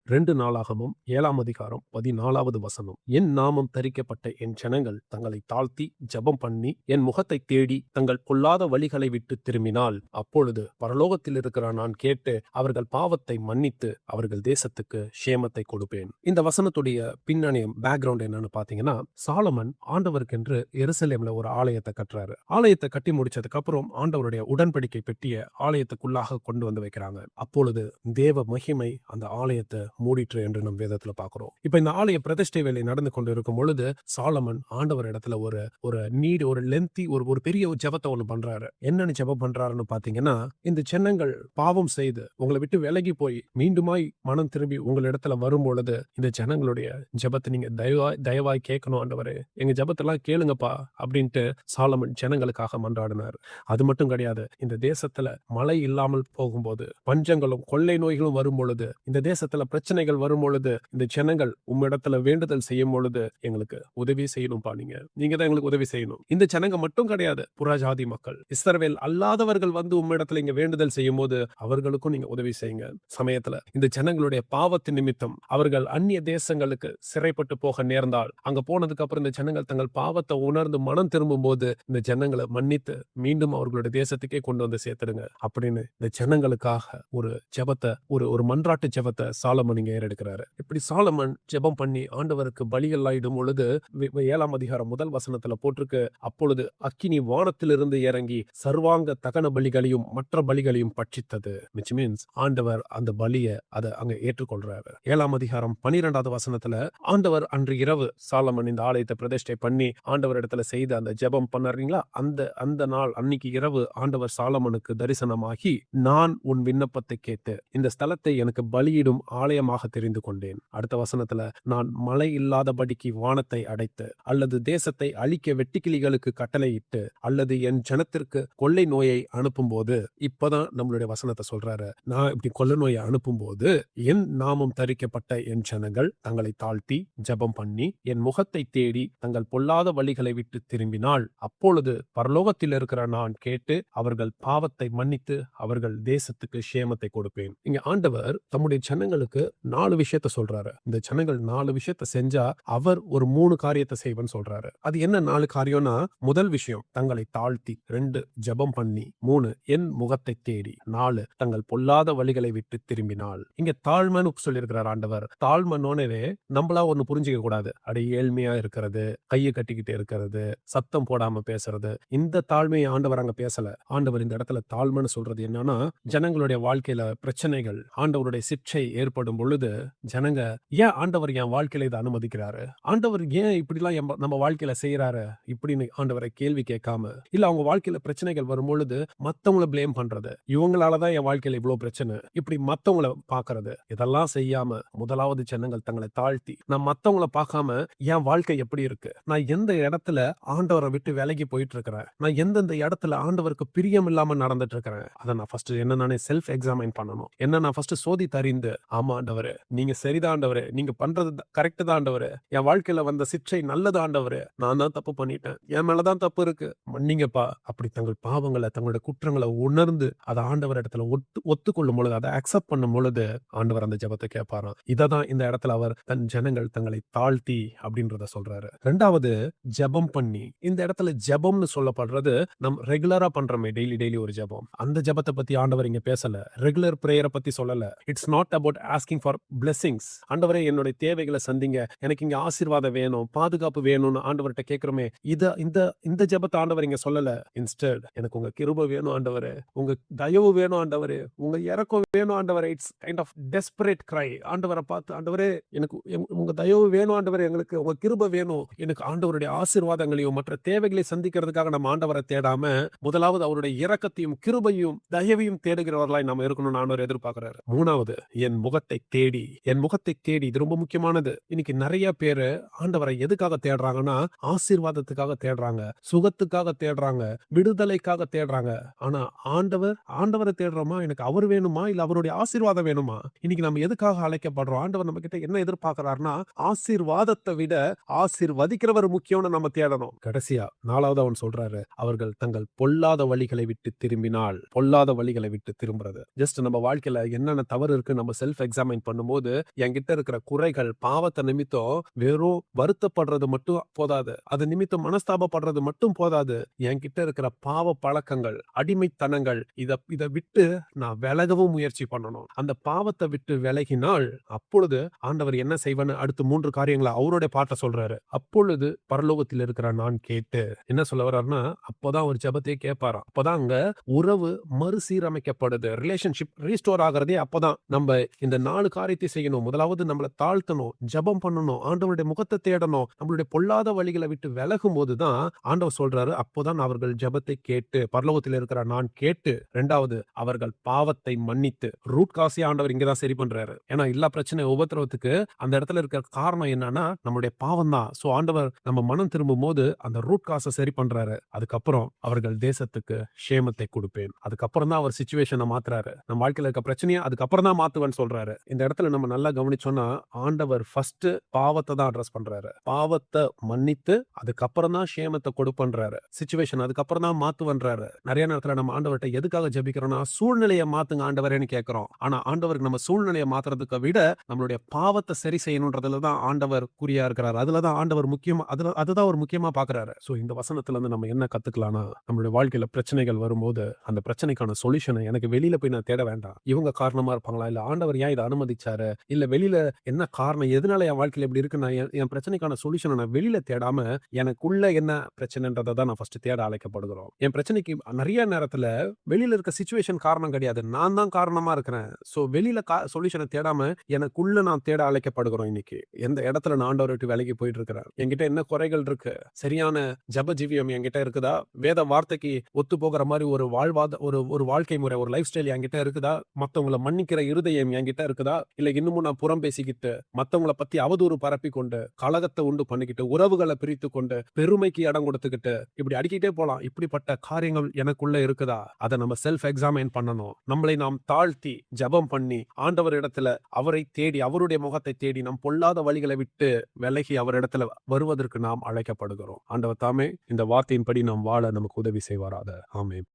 2 நாளாகமம் 7ஆம் அதிகாரம் 14வது வசனம். என் நாமம் தரிக்கப்பட்ட என் ஜனங்கள் தங்களை தாழ்த்தி ஜெபம் பண்ணி என் முகத்தை தேடி தங்கள் பொல்லாத வழிகளை விட்டு திரும்பினால் அப்பொழுது பரலோகத்தில் இருக்கிற நான் கேட்டு அவர்கள் பாவத்தை மன்னித்து அவர்கள் தேசத்துக்கு சேமத்தை கொடுப்பேன். இந்த வசனத்துடைய பின்னணியம் பேக்ரவுண்ட் என்னன்னு பாத்தீங்கன்னா, சாலமன் ஆண்டவருக்கென்று எருசலேம்ல ஒரு ஆலயத்தை கட்டுறாரு. ஆலயத்தை கட்டி முடிச்சதுக்கு அப்புறம் ஆண்டவருடைய உடன்படிக்கை பெட்டிய ஆலயத்துக்குள்ளாக கொண்டு வந்து வைக்கிறாங்க. அப்பொழுது தேவ மகிமை அந்த ஆலயத்தை மூடிற்று என்று நம் வேதத்துல பார்க்கிறோம். இப்ப இந்த ஆலய பிரதிஷ்டை வேலை நடந்து கொண்டு இருக்கும் பொழுது சாலமன் ஆண்டவர் இடத்துல ஒரு லென்த்தி ஒரு பெரிய ஜெபத்தை ஒண்ணு பண்றாரு. என்னன்னு ஜெபம் பண்றாருன்னு பாத்தீங்கன்னா, இந்த ஜனங்கள் பாவம் செய்து உங்களை விட்டு விலகி போய் மீண்டுமாய் மனம் திரும்பி உங்கள் இடத்துல வரும் பொழுது இந்த ஜனங்களுடைய ஜெபத்தை நீங்க தயவாய் கேட்கணும் ஆண்டவரே, எங்க ஜெபத்தெல்லாம் கேளுங்கப்பா அப்படின்ட்டு சாலமன் ஜனங்களுக்காக மன்றாடினார். அது மட்டும் கிடையாது, இந்த தேசத்துல மழை இல்லாமல் போகும்போது பஞ்சங்களும் கொள்ளை நோய்களும் வரும் பொழுது, இந்த தேசத்துல பிரச்சனைகள் வரும் பொழுது, இந்த ஜனங்கள் உம்மிடத்துல வேண்டுதல் செய்யும் பொழுது எங்களுக்கு உதவி செய்யணும்பா, நீங்க தான் எங்களுக்கு உதவி செய்யணும். இந்த ஜனங்க மட்டும் கிடையாது, புறஜாதி மக்கள் இஸ்ரவேல் அல்லாதவர்கள் வந்து உம்மிடத்துல இங்க வேண்டுதல் செய்யும் போது அவர்களுக்கும் நீங்க உதவி செய்யுங்க. சமயத்துல இந்த ஜனங்களுடைய பாவத்தின் நிமித்தம் அவர்கள் அந்நிய தேசங்களுக்கு சிறைப்பட்டு போக நேர்ந்தால் அங்க போனதுக்கு அப்புறம் இந்த ஜனங்கள் தங்கள் பாவத்தை உணர்ந்து மனம் திரும்பும் போது இந்த ஜனங்களை மன்னித்து மீண்டும் அவர்களுடைய தேசத்துக்கே கொண்டு வந்து சேர்த்துடுங்க அப்படின்னு இந்த ஜனங்களுக்காக ஒரு ஜெபத்தை ஒரு மன்றாட்டு ஜெபத்தை சாலமன் இங்க ஏறெடுக்கிறாரு. இப்படி சாலமன் ஜெபம் பண்ணி ஆண்டவருக்கு பலிகள் ஆயிடும் பொழுது 7ஆம் அதிகாரம் முதல் வசனத்துல போட்டிருக்கு, அப்பொழுது அக்கினி வானத்திலிருந்து இறங்கி சர்வாங்க தகன பலிகளையும் மற்ற பலிகளையும் பட்சித்தது. which means ஆண்டவர் அந்த பலியை அதை அங்க ஏற்றுக்கொள்றாரு. 7ஆம் அதிகாரம் 12வது வசனத்துல ஆண்டவர் அன்று இரவு சாலமன் இந்த ஆலயத்தை பிரதிஷ்டை பண்ணி ஆண்டவர் இடத்துல செய்த அந்த ஜெபம் பண்ணாருங்களா, அந்த நாள் அன்னைக்கு இரவு ஆண்டவர் சாலமனுக்கு தரிசனமாகி, நான் உன் விண்ணப்பத்தை கேட்டு இந்த ஸ்தலத்தை எனக்கு பலியிடும் ஆலயமாக தெரிந்து கொண்டேன். அடுத்த வசனத்துல, நான் மழை இல்லாதபடிக்கு வானத்தை அடைத்து அல்லது தேசத்தை அழிக்க வெட்டுக்கிளிகளுக்கு கட்டளையிட்டு அல்லது என் ஜனத்திற்கு கொள்ளை நோயை அனுப்பும் போது, இப்பதான் நம்மளுடைய வசனத்தை சொல்றாரு, நான் இப்படி கொள்ளை நோயை அனுப்பும் போது என் நாமம் தரிக்கப்பட்ட என் ஜனங்கள் தங்களை தாழ்த்தி ஜெபம் பண்ணி என் முகத்தை தேடி தங்கள் பொல்லாத வழிகளை விட்டு திரும்பினால் அப்பொழுது பரலோகத்தில் இருக்கிற நான் கேட்டு அவர்கள் பாவத்தை மன்னித்து அவர்கள் தேசத்துக்கு சேமத்தை கொடுப்பேன். இங்க ஆண்டவர் தம்முடைய ஜனங்களுக்கு 4 விஷயத்த சொல்றாரு. இந்த ஜனங்கள் 4 விஷயத்த செஞ்சா அவர் ஒரு 3 காரியத்தை செய்வன்னு சொல்றாரு. அது என்ன 4 காரியம்னா, முதல் விஷயம் தங்களை தாழ்த்தி, 2 ஜெபம் பண்ணி, 3 என் முகத்தை தேடி, 4 தங்கள் பொல்லாத வழிகளை விட்டு திரும்பினால். இங்க தாழ்மைன்னு சொல்லியிருக்கிறார் ஆண்டவர். தாழ்மைனோனவே நம்மளா ஒண்ணு புரிஞ்சுக்க கூடாது. அடி ஏழ்மையா இருக்கிறது, கையை கட்டிக்கிட்டு இருக்கிறது, சத்தம் போடாம பேசுறது, இந்த தாழ்மையை ஆண்டவர் அங்க பேசல. ஆண்டவர் இந்த இடத்துல தாழ்மைன்னு சொல்றது என்னன்னா, ஜனங்களுடைய வாழ்க்கையில பிரச்சனைகள், ஆண்டவருடைய சிற்றை ஏற்படும் பொழுது ஜனங்க ஏன் ஆண்டவர் என் வாழ்க்கையில இதை அனுமதிக்கிறாரு, ஆண்டவர் ஏன் இப்படிலாம் நம்ம வாழ்க்கையில செய்யறாரு இப்படின்னு ஆண்டவரை கேள்வி கேட்காம, இல்ல அவங்க வாழ்க்கையில பிரச்சனைகள் வரும் பொழுது மத்தவங்களை பிளேம் பண்றது, இவங்களாலதான் என் வாழ்க்கையில இவ்வளவு பிரச்சனை இப்படி மத்தவங்களை பாக்குறது, இதெல்லாம் செய்யாம முதலாவது ஜனங்கள் தங்களை தாழ்த்தி, நான் மத்தவங்களை பார்க்காம என் வாழ்க்கை எப்படி இருக்கு, நான் எந்த இடத்துல ஆண்டவரை விட்டு விலகி போயிட்டு இருக்கிறேன், நான் எந்தெந்த இடத்துல ஆண்டவருக்கு பிரியம் இல்லாம நடந்துட்டு இருக்கிறேன், அதை நான் ஃபர்ஸ்ட் என்ன நானே செல்ஃப் எக்ஸாமைன் பண்ணணும். என்ன நான் ஃபர்ஸ்ட் சோதி தறிந்து, ஆமா ஆண்டவரே நீங்க சரிதான் ஆண்டவரே, நீங்க பண்றது கரெக்ட் தான் ஆண்டவரே, என் வாழ்க்கையில வந்த சிற்றை நல்லது ஆண்டவரே, நான் தான் தப்பு பண்ணிட்டேன், என் மேலதான் தப்பு இருக்கு, மன்னிங்கப்பா. அப்படி தங்கள் பாவங்களை தங்களுடைய குற்றங்களை உணர்ந்து அதை ஆண்டவர் இடத்துல ஒத்துக்கொள்ளும் பொழுது, அதை அக்செப்ட் பண்ணும் பொழுது ஆண்டவர் அந்த ஜெபத்தை கேட்பாராம். இததான் இந்த இடத்துல அவர் தன் ஜனங்கள் தங்களை தாழ்த்தி அப்படின்றத சொல்றாரு. 2வது ஜெபம் பண்ணி. இந்த இடத்துல ஜெபம்னு சொல்லப்படுறது நம் ரெகுலரா பண்றோமே, டெய்லி ஒரு ஜெபம், அந்த ஜெபத்தை பத்தி ஆண்டவர் இங்க பேசல. ரெகுலர் பிரேயரை பத்தி சொல்லல. It's not about asking for blessings. ஆண்டவரே என்னுடைய தேவைகளை சந்திங்க, எனக்கு இங்க ஆசீர்வாதம் வேணும், பாதுகாப்பு வேணும்னு ஆண்டவர்கிட்ட கேட்கிறோமே, இந்த ஜெபத்தை ஆண்டவர் இங்க சொல்லல. இன்ஸ்டெட் எனக்கு உங்க கிருபை வேணும் ஆண்டவரே, உங்க தயவு வேணும் ஆண்டவரே, உங்க இரக்கம் வேணும் ஆண்டவரே. இட்ஸ் கைண்ட் ஆஃப் டெஸ்பரேட் கிரை. ஆண்டவரை பார்த்து, ஆண்டவரே எனக்கு உங்க தயவு வேணும் ஆண்டவரே, எங்களுக்கு உங்க கிருபை வேணும், எனக்கு ஆண்டவருடைய ஆசீர்வாதங்களையும் மற்ற தேவைகளை சந்திக்கிறதுக்காக நம்ம ஆண்டவரை தேடாம முதலாவது அவருடைய இரக்கத்தையும் கிருபையும் தயவையும் தேடுகிறவர்களாய் நாம இருக்கணும்னு ஆண்டவர் எதிர்பார்க்கிறாரு. 3வது என் முகத்தை தேடி. என் முகத்தை தேடி, இது ரொம்ப முக்கியமானது. இன்னைக்கு நிறைய பேரு ஆண்டவரை எதுக்காக தேடுறாங்கன்னா, ஆசீர்வாதத்துக்காக தேடுறாங்க, சுகத்துக்காக தேடுறாங்க, விடுதலைக்காக தேடுறாங்க. ஆனா ஆண்டவரை தேடுறோமா, எனக்கு அவர் வேணுமா இல்ல அவருடைய ஆசீர்வாதம் வேணுமா? இன்னைக்கு நம்ம எதுக்காக அழைக்கப்படுறோம்? ஆண்டவர் நம்ம கிட்ட என்ன எதிர்பார்க்கிறாருன்னா, ஆசீர்வாதத்தை விட ஆசீர்வதிக்கிறவர் முக்கியம்னு நம்ம தேடணும். கடைசியா 4வது அவன் சொல்றாரு, அவர்கள் தங்கள் பொல்லாத வழிகளை விட்டு திரும்பினால். பொல்லாத வழிகளை விட்டு திரும்புறது, ஜஸ்ட் நம்ம வாழ்க்கையில என்னென்ன தவறு இருக்கு நம்ம செல்ஃப் எக்ஸாமைன் எக்ஸாமைன் பண்ணும்போது என்கிட்ட இருக்கிற குறைகள் பாவத்தை நிமித்தம் வெறும் வருத்தப்படுறது மட்டும் போதாது, அது நிமித்தம் மனஸ்தாபப்படுறது மட்டும் போதாது, என்கிட்ட இருக்கிற பாவ பழக்கங்கள் அடிமைத்தனங்கள் இத இத விட்டு நான் விலகவும் முயற்சி பண்ணணும். அந்த பாவத்தை விட்டு விலகினால் அப்பொழுது ஆண்டவர் என்ன செய்வேன்னு அடுத்து 3 காரியங்களை அவருடைய பாட்ட சொல்றாரு. அப்பொழுது பரலோகத்தில் இருக்கிற நான் கேட்டு என்ன சொல்ல வர்றாருன்னா, அப்பதான் ஒரு ஜெபத்தையே கேட்பாராம். அப்பதான் அங்க உறவு மறுசீரமைக்கப்படுது. ரிலேஷன்ஷிப் ரீஸ்டோர் ஆகுறதே அப்பதான். நம்ம இந்த 4 காரியத்தை செய்யணும். முதலாவது நம்மள தாழ்த்தணும், ஜெபம் பண்ணணும், ஆண்டவருடைய முகத்தை தேடணும், நம்மளுடைய பொல்லாத வழிகளை விட்டு விலகும்போது தான் ஆண்டவர் சொல்றாரு, அப்போதான் அவர்கள் ஜெபத்தை கேட்டு பரலோகத்தில் இருக்கிற நான் கேட்டு 2வது அவர்கள் பாவத்தை மன்னித்து ரூட் காஸே ஆண்டவர் இங்க தான் சரி பண்றாரு. ஏன்னா எல்லா பிரச்சனை உபத்திரவத்துக்கு அந்த இடத்துல இருக்கிற காரணம் என்னன்னா நம்மளுடைய பாவம் தான். சோ ஆண்டவர் நம்ம மனம் திரும்பும்போது அந்த ரூட் காஸை சரி பண்றாரு. அதுக்கப்புறம் அவர்கள் தேசத்துக்கு ஷேமத்தை கொடுப்பேன். அதுக்கப்புறம் தான் அவர் சிச்சுவேஷனை மாத்துறாரு. நம்ம வாழ்க்கையில இருக்க பிரச்சனையை அதுக்கப்புறம் தான் மாத்துவேன்னு சொல்றாரு. இந்த இடத்துல நம்ம நல்லா கவனிச்சோம்னா ஆண்டவர் ஃபர்ஸ்ட் பாவத்தை தான் அட்ரஸ் பண்றாரு. பாவத்தை மன்னித்து அதுக்கப்புறம் தான் ஷேமத்தை கொடுப்பன்றாரு. சிச்சுவேஷன் அதுக்கப்புறம் தான் மாத்துவன்றாரு. நிறைய நேரத்துல நம்ம ஆண்டவர்கிட்ட எதுக்காக ஜெபிக்கிறோம்னா சூழ்நிலையை மாத்துங்க ஆண்டவரேன்னு கேட்கிறோம். ஆனா ஆண்டவருக்கு நம்ம சூழ்நிலையை மாத்துறதுக்கு விட நம்மளுடைய பாவத்தை சரி செய்யணும்ன்றதுல தான் ஆண்டவர் குறியா இருக்கிறார். அதுலதான் ஆண்டவர் முக்கியமா அதுதான் அவர் முக்கியமா பாக்குறாரு. சோ இந்த வசனத்துல இருந்து நம்ம என்ன கத்துக்கலாம்னா நம்மளுடைய வாழ்க்கையில பிரச்சனைகள் வரும்போது அந்த பிரச்சனைக்கான சொல்யூஷனை எனக்கு வெளியில போய் நான் தேட வேண்டாம். இவங்க காரணமா இருப்பாங்களா, இல்ல ஆண்டவர் ஏன் இதை அனுமதிச்சாரு, இல்ல வெளியில என்ன காரணம், எதனால என் வாழ்க்கையில இப்படி இருக்கு, நான் என் பிரச்சனைக்கான சொல்யூஷனை நான் வெளியில தேடாம எனக்குள்ள என்ன பிரச்சனைன்றதை தான் நான் ஃபர்ஸ்ட் தேட அழைக்கப்படுகிறோம். என் பிரச்சனைக்கு நிறைய நேரத்துல வெளியில இருக்க சிச்சுவேஷன் காரணம் கிடையாது, நான் தான் காரணமா இருக்கிறேன். சோ வெளியில சொல்யூஷனை தேடாம எனக்குள்ள நான் தேட அழைக்கப்படுகிறோம். இன்னைக்கு எந்த இடத்துல நான் ஆண்டவரை விட்டு விலகி போயிட்டு இருக்கிறேன், என்கிட்ட என்ன குறைகள் இருக்கு, சரியான ஜப ஜீவியம் என்கிட்ட இருக்குதா, வேத வார்த்தைக்கு ஒத்து போகிற மாதிரி ஒரு ஒரு வாழ்க்கை முறை, ஒரு லைஃப் ஸ்டைல் என்கிட்ட இருக்குதா, மத்தவங்களை மன்னிக்கிற இருதயம் என்கிட்ட இருக்குதா, இல்ல இன்னமும் நான் புறம் பேசிக்கிட்டு மத்தவங்களை பத்தி அவதூறு பரப்பி கொண்டு கலகத்தை உண்டு பண்ணிக்கிட்டு உறவுகளை பிரித்து கொண்டு பெருமைக்கு இடம் கொடுத்துக்கிட்டு இப்படி அடிக்கிட்டே போலாம். இப்படிப்பட்ட காரியங்கள் எனக்குள்ள இருக்குதா, அதை நம்ம செல்ஃப் எக்ஸாமைன் பண்ணணும். நம்மளை நாம் தாழ்த்தி ஜெபம் பண்ணி ஆண்டவர் இடத்துல அவரை தேடி அவருடைய முகத்தை தேடி நம் பொல்லாத வழிகளை விட்டு விலகி அவர் இடத்துல வருவதற்கு நாம் அழைக்கப்படுகிறோம். ஆண்டவர் தாமே இந்த வார்த்தையின்படி நாம் வாழ நமக்கு உதவி செய்வாராக. ஆமென்.